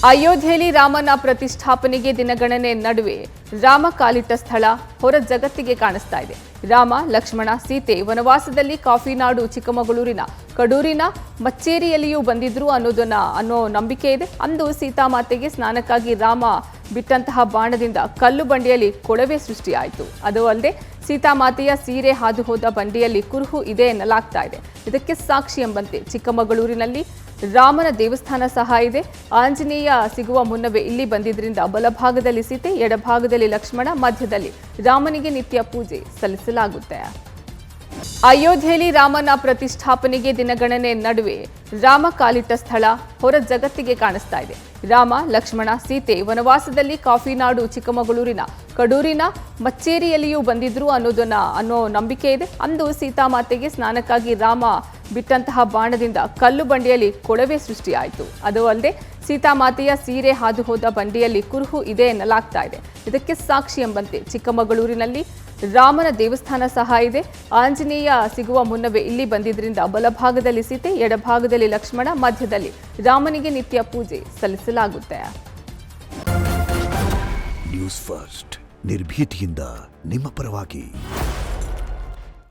ಅಯೋಧ್ಯೆಯಲ್ಲಿ ರಾಮನ ಪ್ರತಿಷ್ಠಾಪನೆಗೆ ದಿನಗಣನೆ ನಡುವೆ ರಾಮ ಕಾಲಿಟ್ಟ ಸ್ಥಳ ಹೊರ ಜಗತ್ತಿಗೆ ಕಾಣಿಸ್ತಾ ಇದೆ. ರಾಮ, ಲಕ್ಷ್ಮಣ, ಸೀತೆ ವನವಾಸದಲ್ಲಿ ಕಾಫಿನಾಡು ಚಿಕ್ಕಮಗಳೂರಿನ ಕಡೂರಿನ ಮಚ್ಚೇರಿಯಲ್ಲಿಯೂ ಬಂದಿದ್ರು ಅನ್ನೋ ನಂಬಿಕೆ ಇದೆ. ಅಂದು ಸೀತಾಮಾತೆಗೆ ಸ್ನಾನಕ್ಕಾಗಿ ರಾಮ ಬಿಟ್ಟಂತಹ ಬಾಣದಿಂದ ಕಲ್ಲು ಬಂಡೆಯಲ್ಲಿ ಕೊಳವೆ ಸೃಷ್ಟಿಯಾಯಿತು. ಅದು ಅಲ್ಲದೆ ಸೀತಾಮಾತೆಯ ಸೀರೆ ಹಾದು ಹೋದ ಬಂಡೆಯಲ್ಲಿ ಕುರುಹು ಇದೆ ಎನ್ನಲಾಗ್ತಾ ಇದೆ. ಇದಕ್ಕೆ ಸಾಕ್ಷಿ ಎಂಬಂತೆ ಚಿಕ್ಕಮಗಳೂರಿನಲ್ಲಿ ರಾಮನ ದೇವಸ್ಥಾನ ಸಹ ಇದೆ. ಆಂಜನೇಯ ಸಿಗುವ ಮುನ್ನವೇ ಇಲ್ಲಿ ಬಂದಿದ್ರಿಂದ ಬಲಭಾಗದಲ್ಲಿ ಸೀತೆ, ಎಡಭಾಗದಲ್ಲಿ ಲಕ್ಷ್ಮಣ, ಮಧ್ಯದಲ್ಲಿ ರಾಮನಿಗೆ ನಿತ್ಯ ಪೂಜೆ ಸಲ್ಲಿಸಲಾಗುತ್ತೆ. ಅಯೋಧ್ಯೆಯಲ್ಲಿ ರಾಮನ ಪ್ರತಿಷ್ಠಾಪನೆಗೆ ದಿನಗಣನೆ ನಡುವೆ ರಾಮ ಕಾಲಿಟ್ಟ ಸ್ಥಳ ಹೊರ ಜಗತ್ತಿಗೆ ಕಾಣಿಸ್ತಾ ಇದೆ. ರಾಮ, ಲಕ್ಷ್ಮಣ, ಸೀತೆ ವನವಾಸದಲ್ಲಿ ಕಾಫಿನಾಡು ಚಿಕ್ಕಮಗಳೂರಿನ ಕಡೂರಿನ ಮಚ್ಚೇರಿಯಲ್ಲಿಯೂ ಬಂದಿದ್ರು ಅನ್ನೋ ನಂಬಿಕೆ ಇದೆ. ಅಂದು ಸೀತಾಮಾತೆಗೆ ಸ್ನಾನಕ್ಕಾಗಿ ರಾಮ ಬಿಟ್ಟಂತಹ ಬಾಣದಿಂದ ಕಲ್ಲು ಬಂಡೆಯಲ್ಲಿ ಕೊಳವೆ ಸೃಷ್ಟಿಯಾಯಿತು. ಅದು ಅಲ್ಲದೆ ಸೀತಾಮಾತೆಯ ಸೀರೆ ಹಾದು ಹೋದ ಬಂಡೆಯಲ್ಲಿ ಕುರುಹು ಇದೆ ಎನ್ನಲಾಗ್ತಾ ಇದೆ. ಇದಕ್ಕೆ ಸಾಕ್ಷಿ ಎಂಬಂತೆ ಚಿಕ್ಕಮಗಳೂರಿನಲ್ಲಿ ರಾಮನ ದೇವಸ್ಥಾನ ಸಹ ಇದೆ. ಆಂಜನೇಯ ಸಿಗುವ ಮುನ್ನವೇ ಇಲ್ಲಿ ಬಂದಿದ್ರಿಂದ ಬಲಭಾಗದಲ್ಲಿ ಸೀತೆ, ಎಡಭಾಗದಲ್ಲಿ ಲಕ್ಷ್ಮಣ, ಮಧ್ಯದಲ್ಲಿ ರಾಮನಿಗೆ ನಿತ್ಯ ಪೂಜೆ ಸಲ್ಲಿಸಲಾಗುತ್ತೆ. ನ್ಯೂಸ್ ಫಸ್ಟ್ ನಿರ್ಭೀತಿಯಿಂದ ನಿಮ್ಮ ಪರವಾಗಿ.